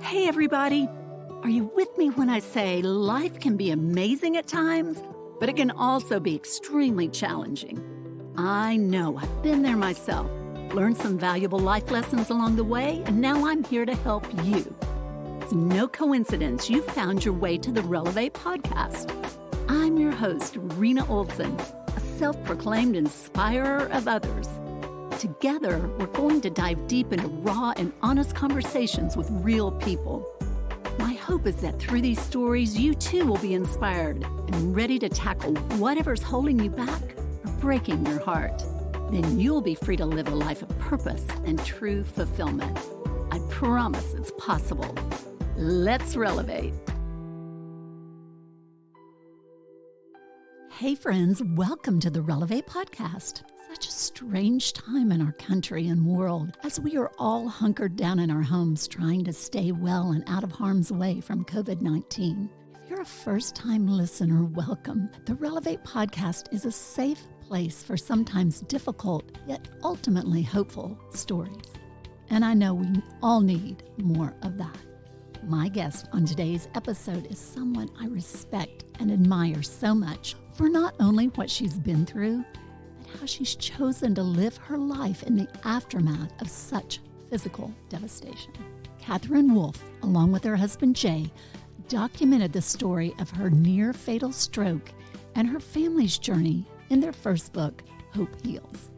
Hey, everybody. Are you with me when I say life can be amazing at times, but it can also be extremely challenging? I know, I've been there myself, learned some valuable life lessons along the way, and now I'm here to help you. It's no coincidence you found your way to the Relevate Podcast. I'm your host, Rena Olson, a self-proclaimed inspirer of others. Together, we're going to dive deep into raw and honest conversations with real people. My hope is that through these stories, you too will be inspired and ready to tackle whatever's holding you back or breaking your heart. Then you'll be free to live a life of purpose and true fulfillment. I promise it's possible. Let's relevate. Hey friends, welcome to the Relevate Podcast. Such a strange time in our country and world as we are all hunkered down in our homes trying to stay well and out of harm's way from COVID-19. If you're a first-time listener, welcome. The Relevate Podcast is a safe place for sometimes difficult yet ultimately hopeful stories. And I know we all need more of that. My guest on today's episode is someone I respect and admire so much for not only what she's been through, but how she's chosen to live her life in the aftermath of such physical devastation. Katherine Wolf, along with her husband Jay, documented the story of her near-fatal stroke and her family's journey in their first book, Hope Heals.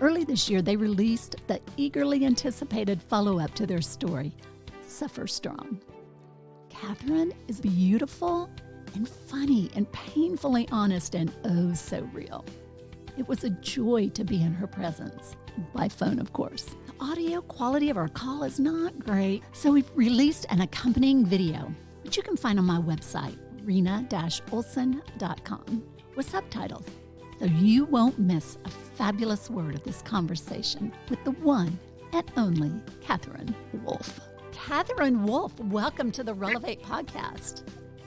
Early this year, they released the eagerly anticipated follow-up to their story, Suffer Strong. Katherine is beautiful and funny and painfully honest and oh so real. It was a joy to be in her presence, by phone of course. The audio quality of our call is not great, so we've released an accompanying video, which you can find on my website, rena-olson.com, with subtitles, so you won't miss a fabulous word of this conversation with the one and only Katherine Wolf. Katherine Wolf, welcome to the Relevate Podcast.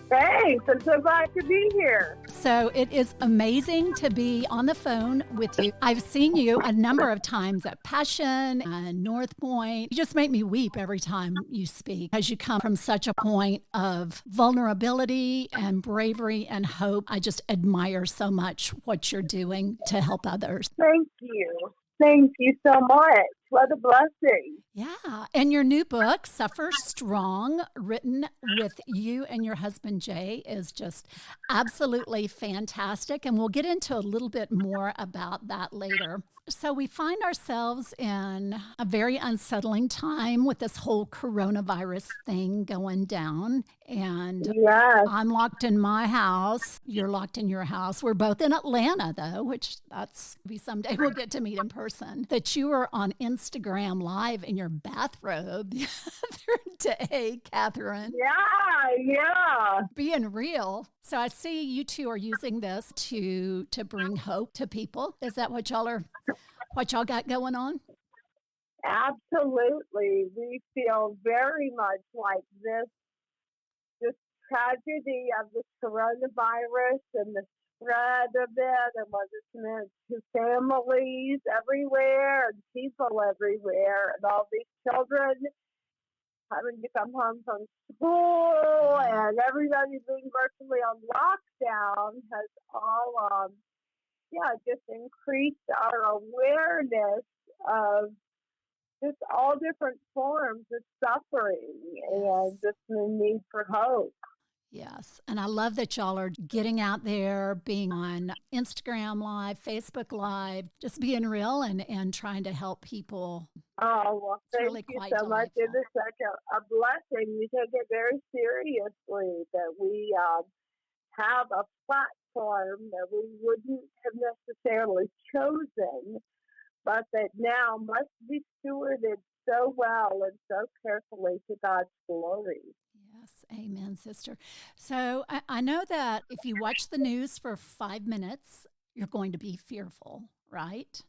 Thanks. I'm so glad to be here. So it is amazing to be on the phone with you. I've seen you a number of times at Passion and North Point. You just make me weep every time you speak as you come from such a point of vulnerability and bravery and hope. I just admire so much what you're doing to help others. Thank you. Thank you so much. What a blessing. Yeah. And your new book, Suffer Strong, written with you and your husband, Jay, is just absolutely fantastic. And we'll get into a little bit more about that later. So we find ourselves in a very unsettling time with this whole coronavirus thing going down. And Yes. I'm locked in my house. You're locked in your house. We're both in Atlanta, though, which maybe someday we'll get to meet in person. That you were on Instagram Live in your bathrobe the other day, Katherine. Yeah. Being real. So I see you two are using this to bring hope to people. Is that what y'all got going on? Absolutely. We feel very much like this tragedy of the coronavirus and the spread of it and what it's meant to families everywhere and people everywhere and all these children having to come home from school and everybody being virtually on lockdown has all, just increased our awareness of just all different forms of suffering and just the need for hope. Yes. And I love that y'all are getting out there, being on Instagram Live, Facebook Live, just being real and trying to help people. Oh, well, thank really you quite so much. It is such a blessing. We take it very seriously that we have a platform that we wouldn't have necessarily chosen, but that now must be stewarded so well and so carefully to God's glory. Yes. Amen, sister. So I know that if you watch the news for 5 minutes, you're going to be fearful, right?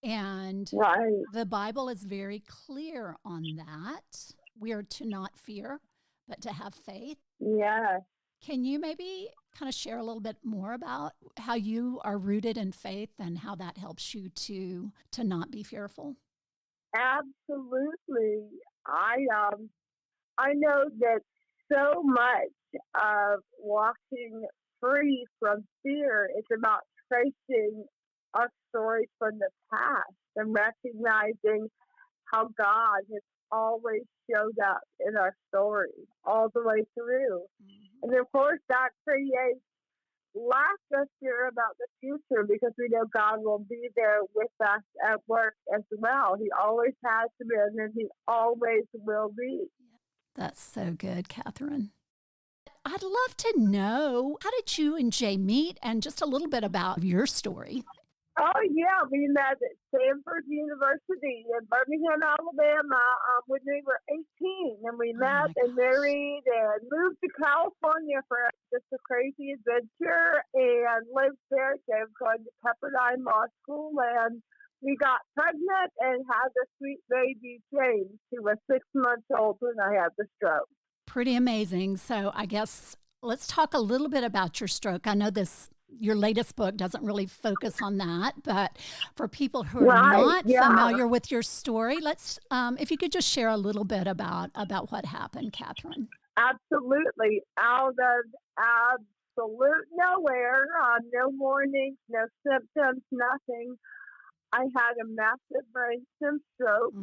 And Right. The Bible is very clear on that. We are to not fear, but to have faith. Yes. Can you maybe kind of share a little bit more about how you are rooted in faith and how that helps you to not be fearful? Absolutely. I know that so much of walking free from fear is about tracing our stories from the past and recognizing how God has always showed up in our story all the way through. And of course, that creates lack of fear about the future because we know God will be there with us at work as well. He always has been and He always will be. That's so good, Katherine. I'd love to know, how did you and Jay meet, and just a little bit about your story? Oh, yeah. We met at Stanford University in Birmingham, Alabama when we were 18. And we met and married and moved to California for just a crazy adventure and lived there. Jay was going to Pepperdine Law School. And we got pregnant and had the sweet baby James, who was 6 months old when I had the stroke. Pretty amazing. So I guess let's talk a little bit about your stroke. I know your latest book doesn't really focus on that, but for people who are not familiar with your story, let's if you could just share a little bit about what happened, Katherine. Absolutely. Out of absolute nowhere, no warnings, no symptoms, nothing. I had a massive brainstem stroke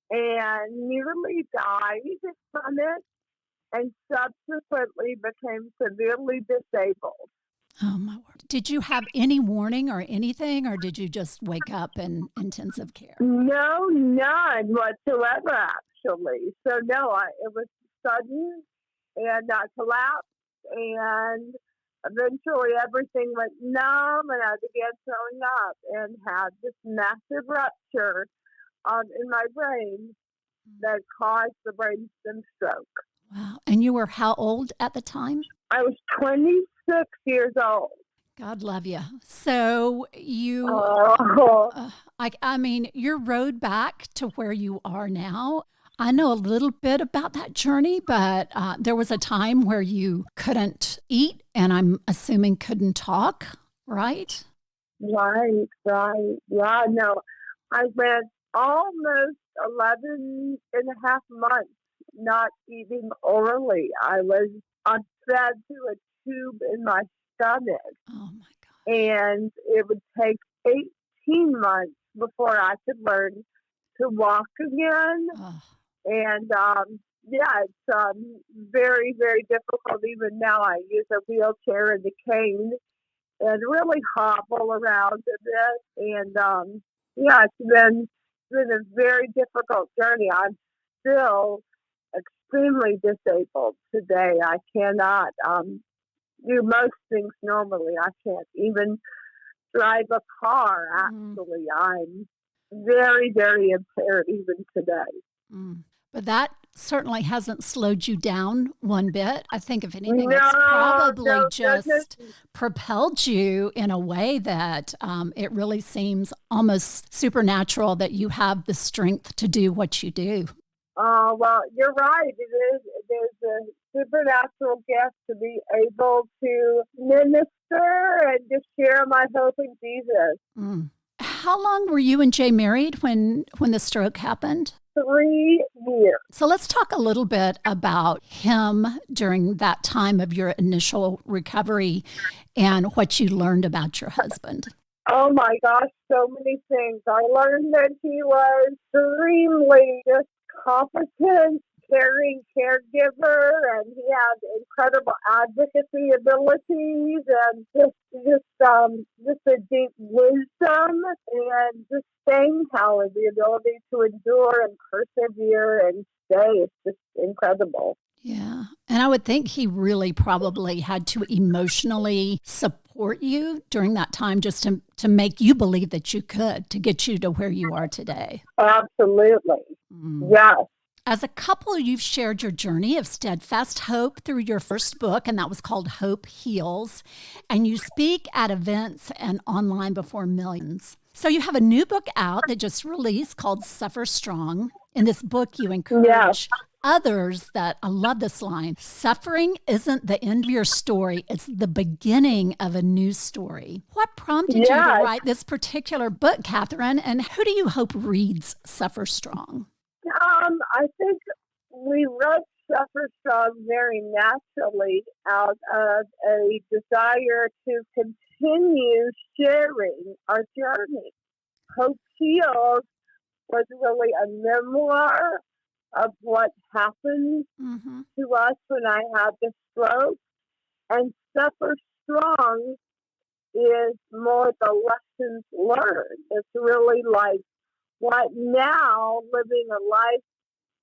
and nearly died from it, and subsequently became severely disabled. Oh, my word. Did you have any warning or anything, or did you just wake up in intensive care? No, none whatsoever, actually. So, no, it was sudden, and I collapsed, and eventually everything went numb, and I began throwing up and had this massive rupture in my brain that caused the brainstem stroke. Wow. And you were how old at the time? I was 26 years old. God love you. So you, I mean, your road back to where you are now, I know a little bit about that journey, but there was a time where you couldn't eat, and I'm assuming couldn't talk, right? Right. Yeah, no. I went almost 11 and a half months not eating orally. I was fed through a tube in my stomach. Oh, my God. And it would take 18 months before I could learn to walk again. Oh. And, it's very, very difficult. Even now I use a wheelchair and a cane and really hobble around a bit. And, it's been a very difficult journey. I'm still extremely disabled today. I cannot do most things normally. I can't even drive a car, actually. I'm very, very impaired even today. But that certainly hasn't slowed you down one bit. I think, if anything, it's probably just propelled you in a way that it really seems almost supernatural that you have the strength to do what you do. Well, you're right. There's a supernatural gift to be able to minister and just share my hope in Jesus. How long were you and Jay married when the stroke happened? 3 years. So let's talk a little bit about him during that time of your initial recovery and what you learned about your husband. Oh my gosh, so many things. I learned that he was extremely just competent, caring caregiver, and he had incredible advocacy abilities and just a deep wisdom and just staying power, the ability to endure and persevere and stay. It's just incredible. Yeah. And I would think he really probably had to emotionally support you during that time just to make you believe that you could, to get you to where you are today. Absolutely. Yes. As a couple, you've shared your journey of steadfast hope through your first book, and that was called Hope Heals. And you speak at events and online before millions. So you have a new book out that just released called Suffer Strong. In this book, you encourage others that, I love this line, suffering isn't the end of your story, it's the beginning of a new story. What prompted you to write this particular book, Katherine, and who do you hope reads Suffer Strong? I think we wrote Suffer Strong very naturally out of a desire to continue sharing our journey. Hope Heals was really a memoir of what happened to us when I had the stroke. And Suffer Strong is more the lessons learned. It's really like what now, living a life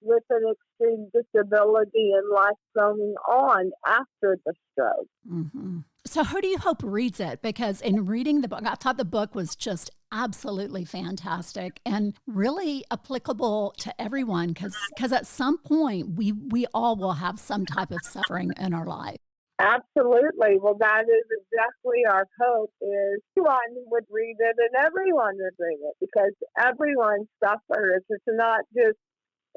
with an extreme disability and life going on after the stroke. So who do you hope reads it? Because in reading the book, I thought the book was just absolutely fantastic and really applicable to everyone because at some point we all will have some type of suffering in our life. Absolutely. Well, that is exactly our hope, is everyone would read it and everyone would read it, because everyone suffers. It's not just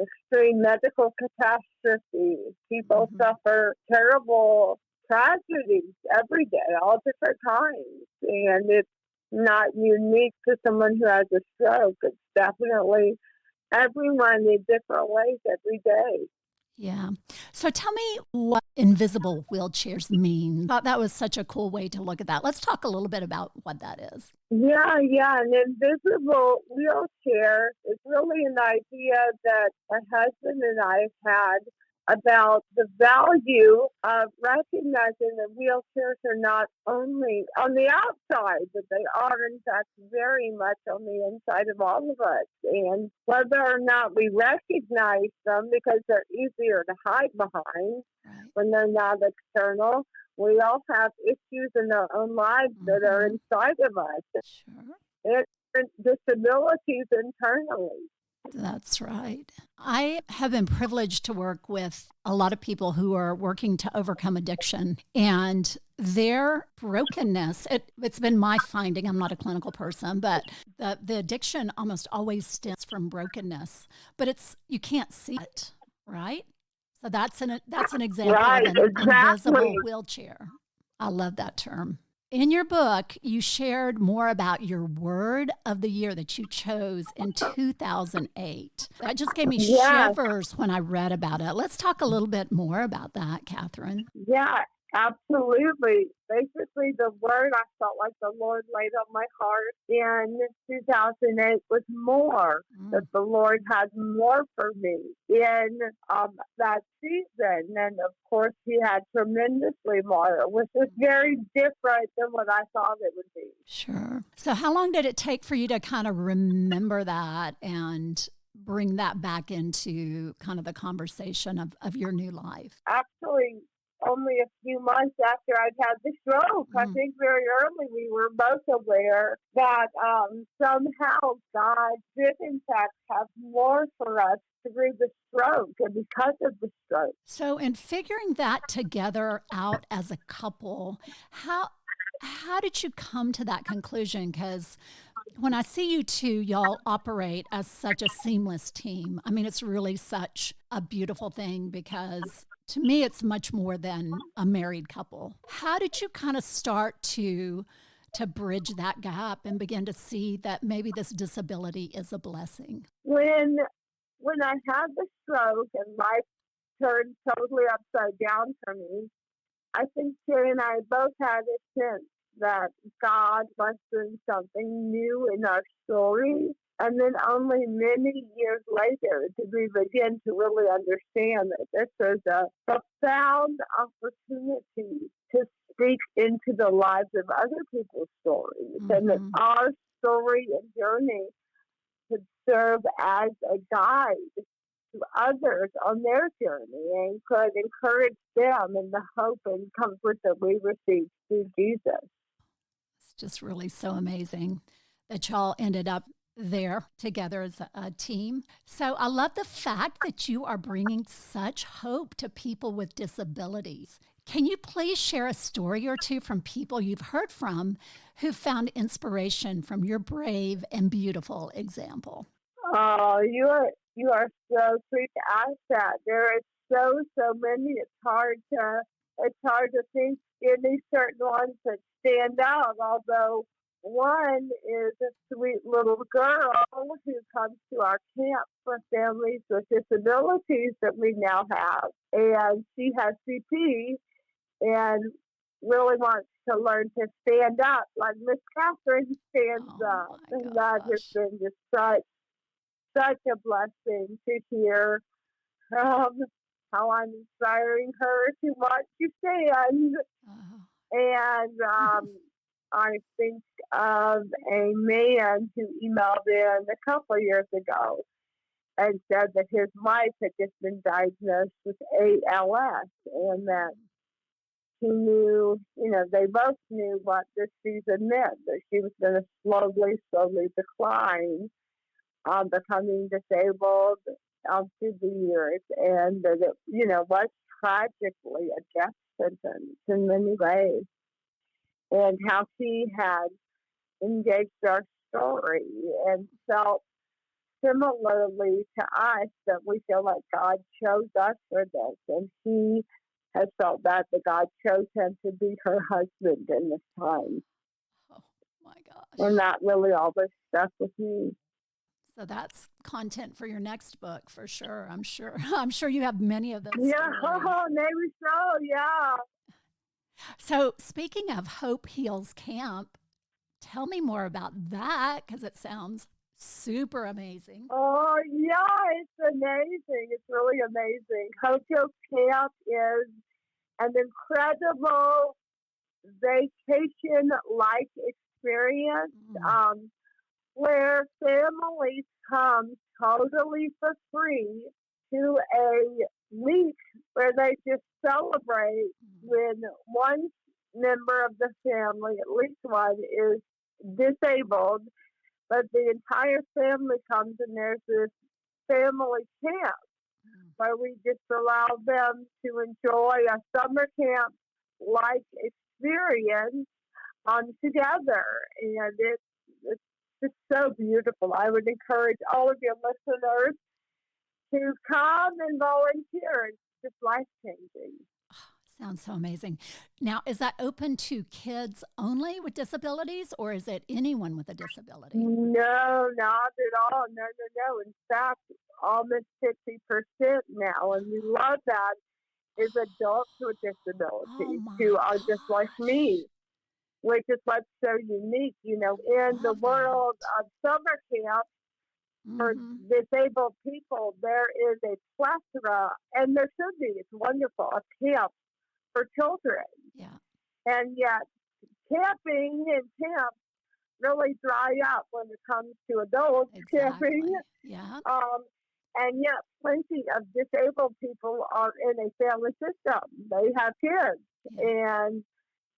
extreme medical catastrophe. People suffer terrible tragedies every day, all different kinds. And it's not unique to someone who has a stroke. It's definitely everyone in different ways every day. Yeah. So tell me what invisible wheelchairs mean. I thought that was such a cool way to look at that. Let's talk a little bit about what that is. Yeah. An invisible wheelchair is really an idea that my husband and I had about the value of recognizing that wheelchairs are not only on the outside, but they are, in fact, very much on the inside of all of us. And whether or not we recognize them, because they're easier to hide behind when they're not external, we all have issues in our own lives that are inside of us. Sure. And disabilities internally. That's right. I have been privileged to work with a lot of people who are working to overcome addiction, and their brokenness, it's been my finding, I'm not a clinical person, but the addiction almost always stems from brokenness, but you can't see it, right? So that's an example of an invisible wheelchair. I love that term. In your book, you shared more about your word of the year that you chose in 2008. That just gave me shivers when I read about it. Let's talk a little bit more about that, Katherine. Yeah, absolutely. Basically, the word I felt like the Lord laid on my heart in 2008 was more, that the Lord had more for me in that season. And of course, He had tremendously more, which was very different than what I thought it would be. Sure. So how long did it take for you to kind of remember that and bring that back into kind of the conversation of your new life? Actually, only a few months after I'd had the stroke. I think very early we were both aware that somehow God did in fact have more for us through the stroke and because of the stroke. So in figuring that together out as a couple, how did you come to that conclusion? Because when I see you two, y'all operate as such a seamless team. I mean, it's really such a beautiful thing, because to me, it's much more than a married couple. How did you kind of start to bridge that gap and begin to see that maybe this disability is a blessing? When I had the stroke and life turned totally upside down for me, I think Jay and I both had a sense that God was doing something new in our story. And then only many years later did we begin to really understand that this was a profound opportunity to speak into the lives of other people's stories, and that our story and journey could serve as a guide to others on their journey and could encourage them in the hope and comfort that we received through Jesus. It's just really so amazing that y'all ended up there together as a team. So I love the fact that you are bringing such hope to people with disabilities. Can you please share a story or two from people you've heard from who found inspiration from your brave and beautiful example? Oh, you are so sweet to ask that. There are so many. It's hard to think any certain ones that stand out. Although One is a sweet little girl who comes to our camp for families with disabilities that we now have. And she has CP and really wants to learn to stand up like Miss Katherine stands up. And that has been just such a blessing to hear how I'm inspiring her to want to stand. And I think of a man who emailed in a couple of years ago and said that his wife had just been diagnosed with ALS and that he knew, they both knew what this season meant, that she was going to slowly decline, becoming disabled through the years, and that it, was tragically a death sentence in many ways, and how she had engaged our story and felt similarly to us that we feel like God chose us for this, and he has felt that God chose him to be her husband in this time. Oh my gosh. And that really always stuck with me. So that's content for your next book for sure. I'm sure you have many of those. Yeah, maybe so, yeah. So speaking of Hope Heals Camp, tell me more about that because it sounds super amazing. Oh, yeah, it's amazing. It's really amazing. Hope Heals Camp is an incredible vacation-like experience where families come totally for free to a week where they just celebrate when one member of the family, at least one, is disabled, but the entire family comes and there's this family camp where we just allow them to enjoy a summer camp-like experience together. And it's just so beautiful. I would encourage all of your listeners to come and volunteer. It's just life-changing. Sounds so amazing. Now, is that open to kids only with disabilities, or is it anyone with a disability? No, not at all. No. In fact, almost 50% now, and we love that, is adults with disabilities who are just like me, which is what's so unique, in the world of summer camp. For disabled people, there is a plethora, and there should be, it's wonderful, a camp for children. Yeah. And yet, camping and camp really dry up when it comes to adults camping. Yeah. And yet, plenty of disabled people are in a family system. They have kids, and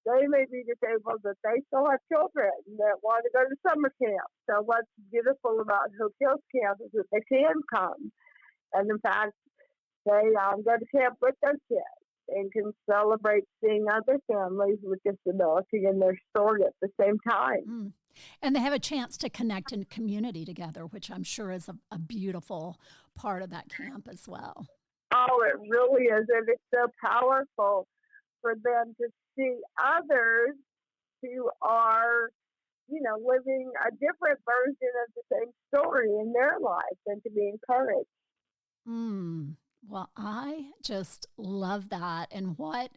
they may be disabled, but they still have children that want to go to summer camp. So what's beautiful about Hope Heals Camp is that they can come. And in fact, they go to camp with their kids and can celebrate seeing other families with disability and their story at the same time. And they have a chance to connect in community together, which I'm sure is a beautiful part of that camp as well. Oh, it really is. And it's so powerful for them to see others who are, living a different version of the same story in their life and to be encouraged. Well, I just love that. And what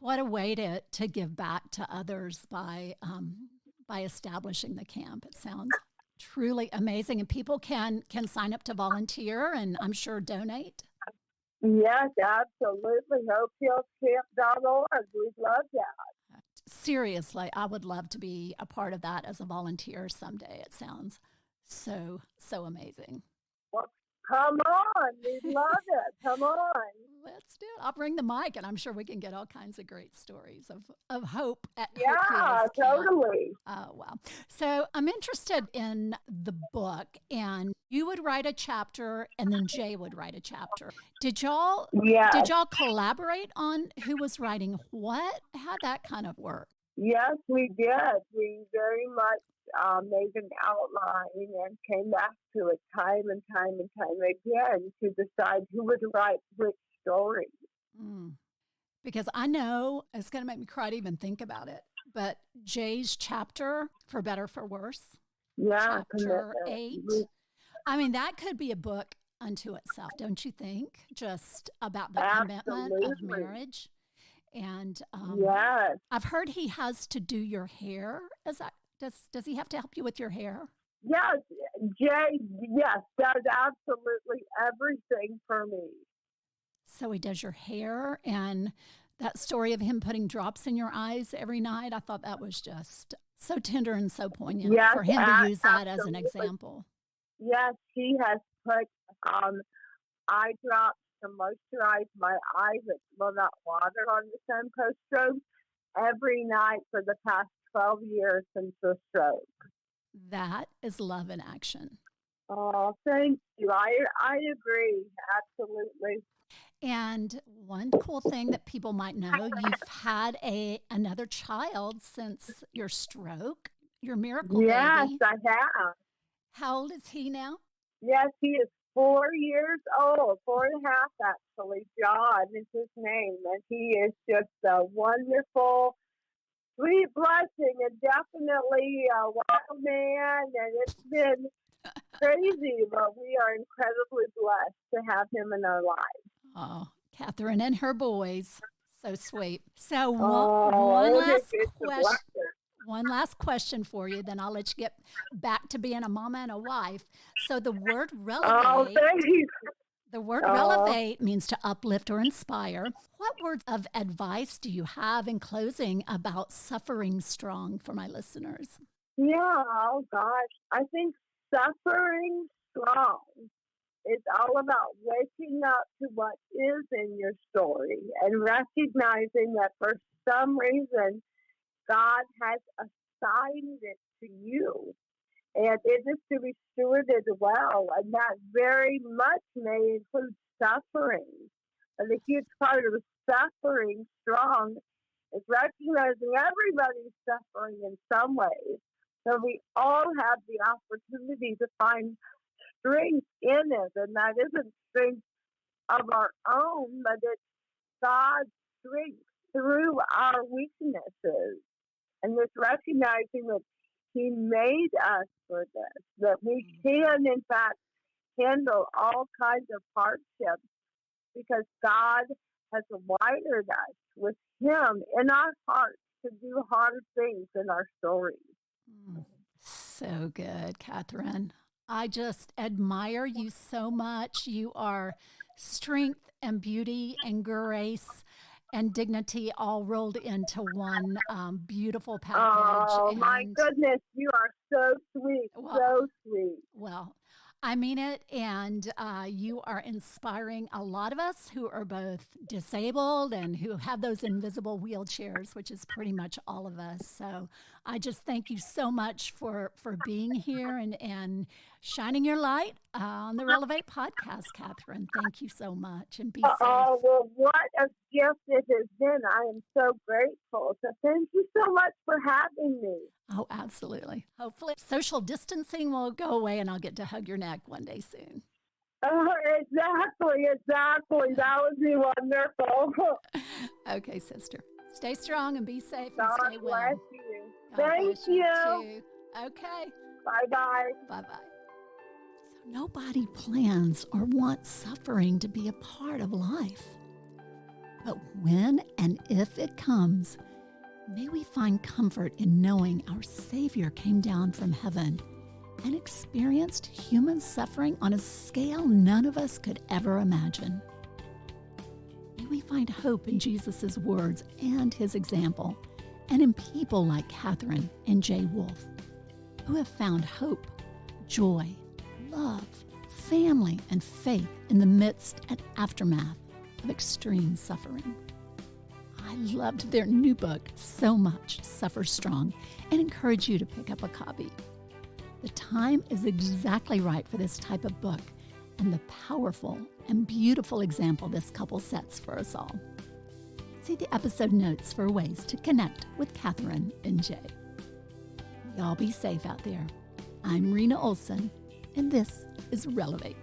a way to give back to others by establishing the camp. It sounds truly amazing. And people can sign up to volunteer and I'm sure donate. Yes, absolutely. HopeHealsCamp.org. We'd love that. Seriously, I would love to be a part of that as a volunteer someday. It sounds so amazing. Well, come on. We'd love it. Come on. Let's do it. I'll bring the mic, and I'm sure we can get all kinds of great stories of hope at Hope Yeah, totally. Oh, wow. So I'm interested in the book, and you would write a chapter, and then Jay would write a chapter. Did y'all collaborate on who was writing what? How'd that kind of work? Yes, we did. We very much made an outline and came back to it time and time again to decide who would write which story. Because I know it's going to make me cry to even think about it. But Jay's chapter, For Better, For Worse, Yeah, chapter commitment. 8. I mean, that could be a book unto itself, don't you think? Just about the commitment of Absolutely. marriage. And Yes. I've heard he has to do your hair. Does he have to help you with your hair? Yes, Jay, yes, does absolutely everything for me. So he does your hair, and that story of him putting drops in your eyes every night, I thought that was just so tender and so poignant for him to use that as an example. Yes, he has put eye drops to moisturize my eyes that will not water on the sun post-stroke every night for the past 12 years since the stroke. That is love in action. Oh, thank you. I agree. Absolutely. And one cool thing that people might know, you've had another child since your stroke, your miracle baby. Yes, I have. How old is he now? Yes, he is 4 years old, 4.5 actually. John is his name, and he is just a wonderful, sweet blessing, and definitely a wild man, and it's been crazy, but we are incredibly blessed to have him in our lives. Oh, Katherine and her boys. So sweet. So one last question for you, then I'll let you get back to being a mama and a wife. So the word relevate, relevate means to uplift or inspire. What words of advice do you have in closing about suffering strong for my listeners? Yeah, oh gosh. I think suffering strong is all about waking up to what is in your story and recognizing that for some reason God has assigned it to you, and it is to be stewarded well, and that very much may include suffering. And a huge part of suffering strong is recognizing everybody's suffering in some ways. So we all have the opportunity to find strength in it, and that isn't strength of our own, but it's God's strength through our weaknesses. And just recognizing that He made us for this, that we can, in fact, handle all kinds of hardships because God has wired us with Him in our hearts to do hard things in our stories. So good, Katherine. I just admire you so much. You are strength and beauty and grace and dignity all rolled into one beautiful package. Oh, my goodness. You are so sweet. So sweet. Well, I mean it. And you are inspiring a lot of us who are both disabled and who have those invisible wheelchairs, which is pretty much all of us. So I just thank you so much for being here and shining your light on the Relevate Podcast, Katherine. Thank you so much, and be safe. Oh, well, what a gift it has been. I am so grateful. So thank you so much for having me. Oh, absolutely. Hopefully social distancing will go away and I'll get to hug your neck one day soon. Oh, exactly. That would be wonderful. Okay, sister. Stay strong and be safe and God stay well. bless you. God Thank bless you. Too. Okay. Bye-bye. Bye-bye. So nobody plans or wants suffering to be a part of life. But when and if it comes, may we find comfort in knowing our Savior came down from heaven and experienced human suffering on a scale none of us could ever imagine. May we find hope in Jesus' words and His example, and in people like Katherine and Jay Wolf, who have found hope, joy, love, family, and faith in the midst and aftermath of extreme suffering. I loved their new book so much, Suffer Strong, and encourage you to pick up a copy. The time is exactly right for this type of book and the powerful and beautiful example this couple sets for us all. See the episode notes for ways to connect with Katherine and Jay. Y'all be safe out there. I'm Rena Olson, and this is Relevate.